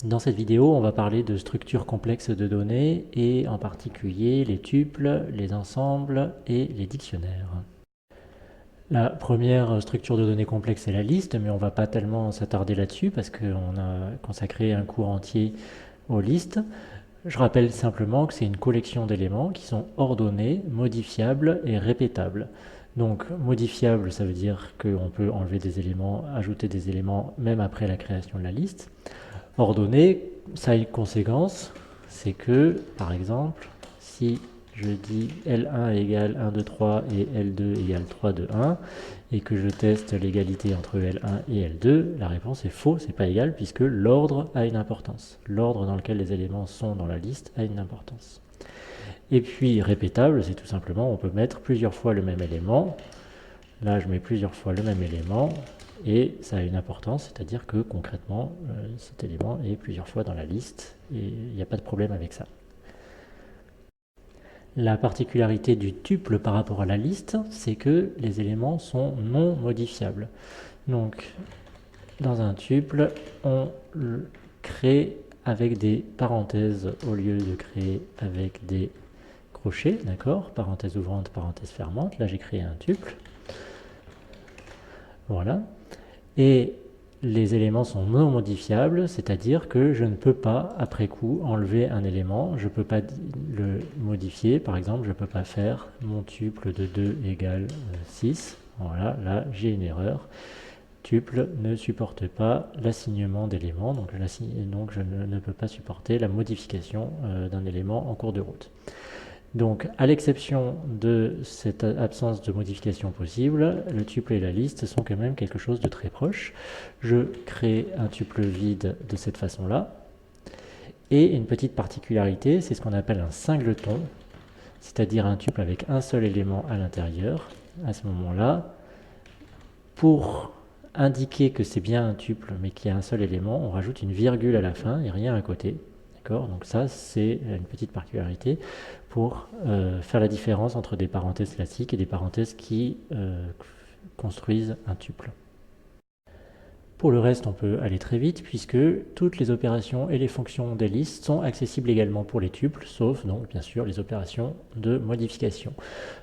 Dans cette vidéo, on va parler de structures complexes de données et en particulier les tuples, les ensembles et les dictionnaires. La première structure de données complexe est la liste, mais on ne va pas tellement s'attarder là-dessus parce qu'on a consacré un cours entier aux listes. Je rappelle simplement que c'est une collection d'éléments qui sont ordonnés, modifiables et répétables. Donc modifiable, ça veut dire qu'on peut enlever des éléments, ajouter des éléments même après la création de la liste. Ordonnée, ça a une conséquence, c'est que, par exemple, si je dis L1 égale 1, 2, 3 et L2 égale 3, 2, 1, et que je teste l'égalité entre L1 et L2, la réponse est faux, c'est pas égal, puisque l'ordre a une importance. L'ordre dans lequel les éléments sont dans la liste a une importance. Et puis répétable, c'est tout simplement, on peut mettre plusieurs fois le même élément. Là, je mets plusieurs fois le même élément, et ça a une importance, c'est-à-dire que concrètement, cet élément est plusieurs fois dans la liste, et il n'y a pas de problème avec ça. La particularité du tuple par rapport à la liste, c'est que les éléments sont non modifiables. Donc, dans un tuple, on le crée avec des parenthèses au lieu de créer avec des crochets, d'accord? Parenthèse ouvrante, parenthèse fermante. Là, j'ai créé un tuple. Voilà. Et les éléments sont non modifiables, c'est-à-dire que je ne peux pas, après coup, enlever un élément, je ne peux pas le modifier. Par exemple, je ne peux pas faire mon tuple de 2 égale 6. Voilà, là, j'ai une erreur. Tuple ne supporte pas l'assignement d'éléments, donc je ne peux pas supporter la modification d'un élément en cours de route. Donc, à l'exception de cette absence de modification possible, le tuple et la liste sont quand même quelque chose de très proche. Je crée un tuple vide de cette façon-là. Et une petite particularité, c'est ce qu'on appelle un singleton, c'est-à-dire un tuple avec un seul élément à l'intérieur. À ce moment-là, pour indiquer que c'est bien un tuple mais qu'il y a un seul élément, on rajoute une virgule à la fin et rien à côté. Donc ça, c'est une petite particularité pour faire la différence entre des parenthèses classiques et des parenthèses qui construisent un tuple. Pour le reste, on peut aller très vite puisque toutes les opérations et les fonctions des listes sont accessibles également pour les tuples, sauf donc bien sûr les opérations de modification.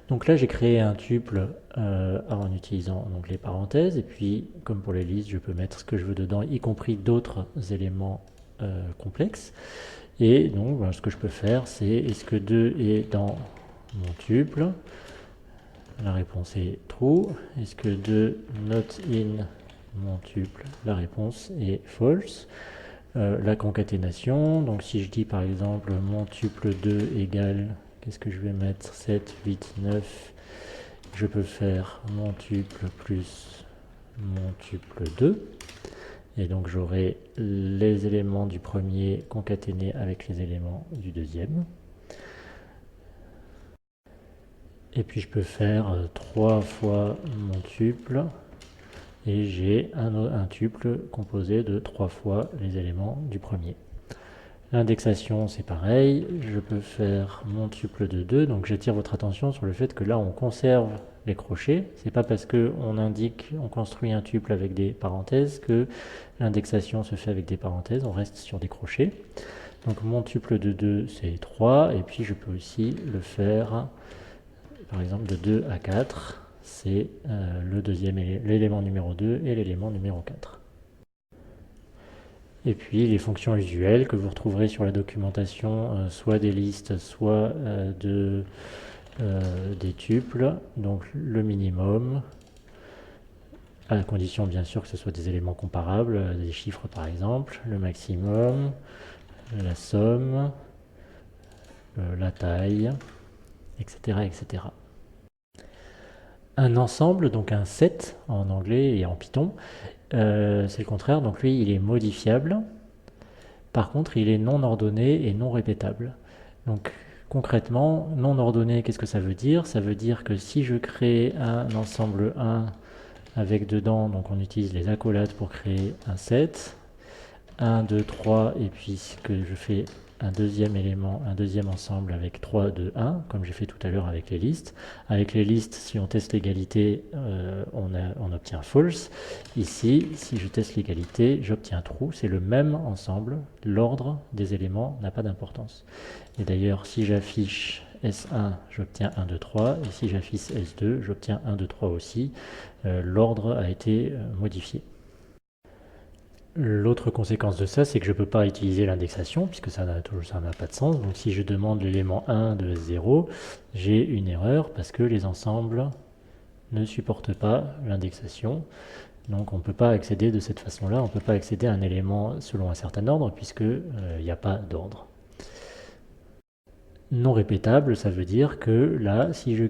Donc là, j'ai créé un tuple en utilisant donc, les parenthèses, et puis comme pour les listes, je peux mettre ce que je veux dedans, y compris d'autres éléments complexes. Et donc, voilà, ce que je peux faire, c'est est-ce que 2 est dans mon tuple? La réponse est true. Est-ce que 2 not in mon tuple? La réponse est false. La concaténation, donc si je dis par exemple mon tuple 2 égale, qu'est-ce que je vais mettre? 7, 8, 9. Je peux faire mon tuple plus mon tuple 2. Et donc j'aurai les éléments du premier concaténés avec les éléments du deuxième. Et puis je peux faire 3 fois mon tuple. Et j'ai un tuple composé de 3 fois les éléments du premier. L'indexation, c'est pareil. Je peux faire mon tuple de 2. Donc j'attire votre attention sur le fait que là, on conserve les crochets. C'est pas parce on construit un tuple avec des parenthèses que l'indexation se fait avec des parenthèses. On reste sur des crochets. Donc mon tuple de 2, c'est 3. Et puis je peux aussi le faire, par exemple, de 2 à 4. C'est l'élément numéro 2 et l'élément numéro 4. Et puis les fonctions usuelles que vous retrouverez sur la documentation, soit des listes, soit des tuples. Donc le minimum, à la condition bien sûr que ce soit des éléments comparables, des chiffres par exemple. Le maximum, la somme, la taille, etc., etc. Un ensemble, donc un set en anglais et en Python, c'est le contraire, donc lui il est modifiable. Par contre, il est non ordonné et non répétable. Donc concrètement, non ordonné, qu'est-ce que ça veut dire? Ça veut dire que si je crée un ensemble 1 avec dedans, donc on utilise les accolades pour créer un set, 1, 2, 3, et puis que je fais un deuxième élément, un deuxième ensemble avec 3, 2, 1, comme j'ai fait tout à l'heure avec les listes. Avec les listes, si on teste l'égalité, on obtient false. Ici, si je teste l'égalité, j'obtiens true. C'est le même ensemble. L'ordre des éléments n'a pas d'importance. Et d'ailleurs, si j'affiche S1, j'obtiens 1, 2, 3. Et si j'affiche S2, j'obtiens 1, 2, 3 aussi. L'ordre a été modifié. L'autre conséquence de ça, c'est que je ne peux pas utiliser l'indexation, puisque ça n'a pas de sens. Donc si je demande l'élément 1 de S0, j'ai une erreur, parce que les ensembles ne supportent pas l'indexation. Donc on ne peut pas accéder de cette façon-là, on ne peut pas accéder à un élément selon un certain ordre, puisqu'il n'y a pas d'ordre. Non répétable, ça veut dire que là, si je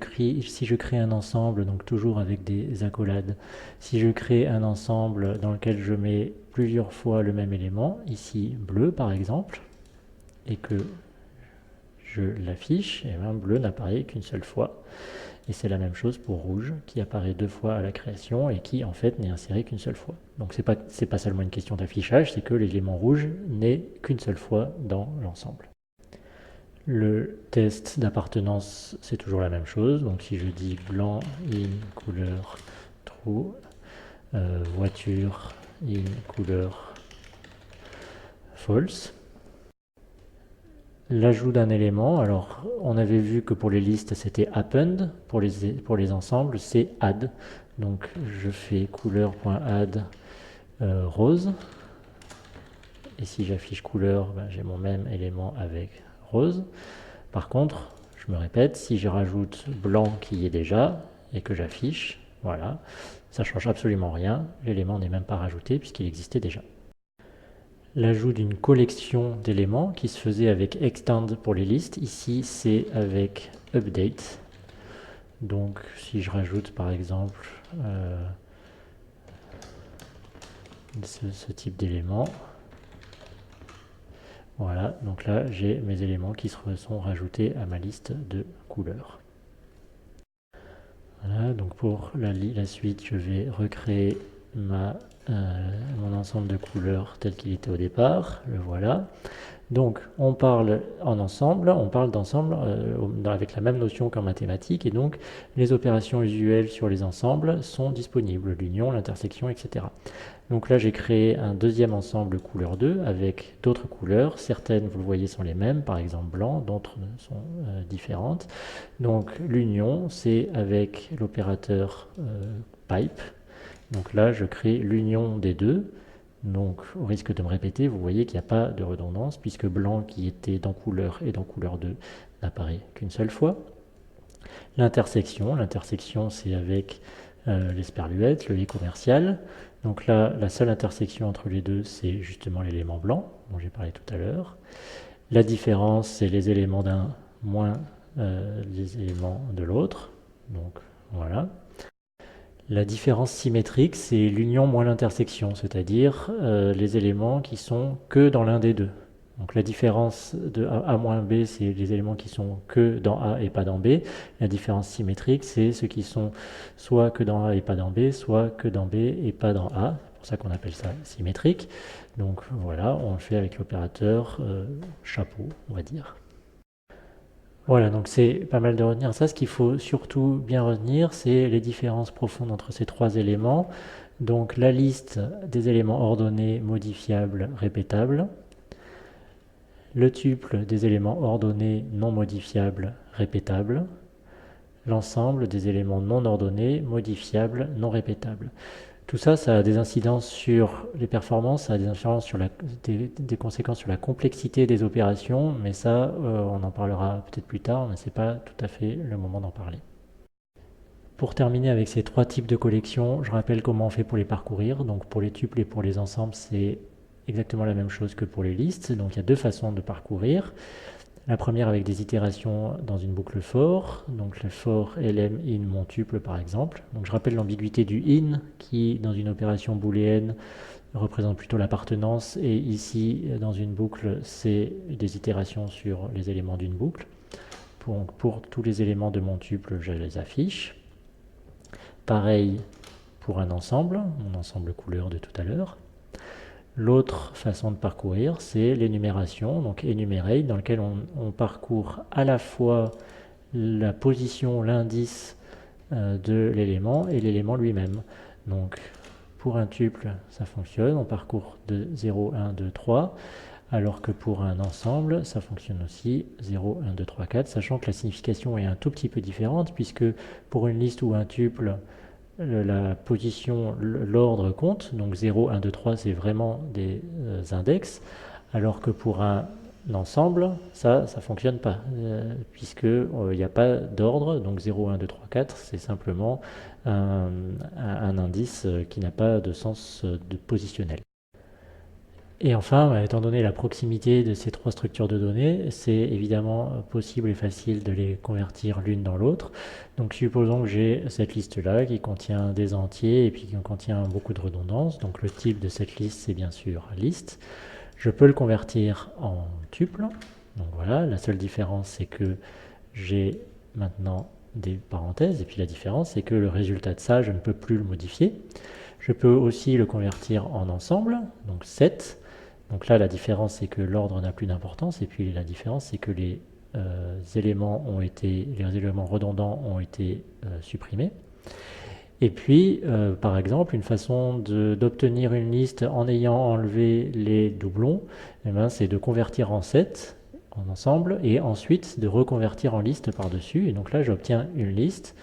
crée un ensemble, donc toujours avec des accolades, si je crée un ensemble dans lequel je mets plusieurs fois le même élément, ici bleu par exemple, et que je l'affiche, et bien bleu n'apparaît qu'une seule fois. Et c'est la même chose pour rouge, qui apparaît 2 fois à la création et qui en fait n'est inséré qu'une seule fois. Donc c'est pas seulement une question d'affichage, c'est que l'élément rouge n'est qu'une seule fois dans l'ensemble. Le test d'appartenance, c'est toujours la même chose. Donc si je dis blanc in couleur true, voiture in couleur false. L'ajout d'un élément, alors on avait vu que pour les listes c'était append, pour les ensembles c'est add. Donc je fais couleur.add rose. Et si j'affiche couleur, ben, j'ai mon même élément avec rose. Par contre, je me répète, si je rajoute blanc qui y est déjà et que j'affiche, voilà, ça ne change absolument rien. L'élément n'est même pas rajouté puisqu'il existait déjà. L'ajout d'une collection d'éléments qui se faisait avec extend pour les listes. Ici, c'est avec update. Donc, si je rajoute par exemple ce type d'élément, voilà, donc là j'ai mes éléments qui sont rajoutés à ma liste de couleurs. Voilà, donc pour la suite, je vais recréer mon ensemble de couleurs tel qu'il était au départ. Le voilà. Donc on parle en ensemble, on parle d'ensemble avec la même notion qu'en mathématiques, et donc les opérations usuelles sur les ensembles sont disponibles, l'union, l'intersection, etc. Donc là j'ai créé un deuxième ensemble couleur 2 avec d'autres couleurs, certaines vous le voyez sont les mêmes, par exemple blanc, d'autres sont différentes. Donc l'union c'est avec l'opérateur pipe, donc là je crée l'union des deux. Donc au risque de me répéter, vous voyez qu'il n'y a pas de redondance puisque blanc qui était dans couleur et dans couleur 2 n'apparaît qu'une seule fois. L'intersection c'est avec l'esperluette, le lit commercial. Donc là, la seule intersection entre les deux, c'est justement l'élément blanc dont j'ai parlé tout à l'heure. La différence, c'est les éléments d'un moins les éléments de l'autre. Donc voilà. La différence symétrique, c'est l'union moins l'intersection, c'est-à-dire les éléments qui sont que dans l'un des deux. Donc la différence de A moins B, c'est les éléments qui sont que dans A et pas dans B. La différence symétrique, c'est ceux qui sont soit que dans A et pas dans B, soit que dans B et pas dans A. C'est pour ça qu'on appelle ça symétrique. Donc voilà, on le fait avec l'opérateur chapeau, on va dire. Voilà, donc c'est pas mal de retenir ça. Ce qu'il faut surtout bien retenir, c'est les différences profondes entre ces trois éléments. Donc la liste des éléments ordonnés, modifiables, répétables. Le tuple des éléments ordonnés, non modifiables, répétables. L'ensemble des éléments non ordonnés, modifiables, non répétables. Tout ça, ça a des incidences sur les performances, ça a des incidences sur des conséquences sur la complexité des opérations, mais ça, on en parlera peut-être plus tard, mais c'est pas tout à fait le moment d'en parler. Pour terminer avec ces trois types de collections, je rappelle comment on fait pour les parcourir. Donc pour les tuples et pour les ensembles, c'est exactement la même chose que pour les listes. Donc il y a deux façons de parcourir. La première avec des itérations dans une boucle for, donc le for lm in mon tuple par exemple. Donc je rappelle l'ambiguïté du in qui dans une opération booléenne représente plutôt l'appartenance et ici dans une boucle c'est des itérations sur les éléments d'une boucle. Pour tous les éléments de mon tuple je les affiche. Pareil pour un ensemble, mon ensemble couleur de tout à l'heure. L'autre façon de parcourir, c'est l'énumération, donc enumerate, dans lequel on parcourt à la fois la position, l'indice de l'élément et l'élément lui-même. Donc pour un tuple, ça fonctionne, on parcourt de 0, 1, 2, 3, alors que pour un ensemble, ça fonctionne aussi 0, 1, 2, 3, 4, sachant que la signification est un tout petit peu différente, puisque pour une liste ou un tuple, la position, l'ordre compte, donc 0, 1, 2, 3, c'est vraiment des index, alors que pour un ensemble, ça fonctionne pas, puisque il n'y a pas d'ordre, donc 0, 1, 2, 3, 4, c'est simplement un indice qui n'a pas de sens de positionnel. Et enfin, étant donné la proximité de ces trois structures de données, c'est évidemment possible et facile de les convertir l'une dans l'autre. Donc supposons que j'ai cette liste-là qui contient des entiers et puis qui contient beaucoup de redondance. Donc le type de cette liste, c'est bien sûr liste. Je peux le convertir en tuple. Donc voilà, la seule différence, c'est que j'ai maintenant des parenthèses. Et puis la différence, c'est que le résultat de ça, je ne peux plus le modifier. Je peux aussi le convertir en ensemble, donc 7. Donc là, la différence, c'est que l'ordre n'a plus d'importance. Et puis la différence, c'est que les éléments redondants ont été supprimés. Et puis, par exemple, une façon d'obtenir une liste en ayant enlevé les doublons, eh ben, c'est de convertir en 7 en ensemble et ensuite de reconvertir en liste par-dessus. Et donc là, j'obtiens une liste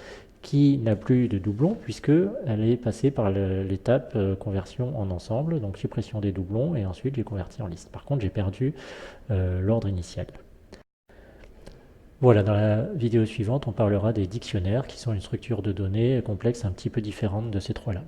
qui n'a plus de doublons puisqu'elle est passée par l'étape conversion en ensemble, donc suppression des doublons et ensuite j'ai converti en liste. Par contre, j'ai perdu l'ordre initial. Voilà, dans la vidéo suivante, on parlera des dictionnaires qui sont une structure de données complexe un petit peu différente de ces trois-là.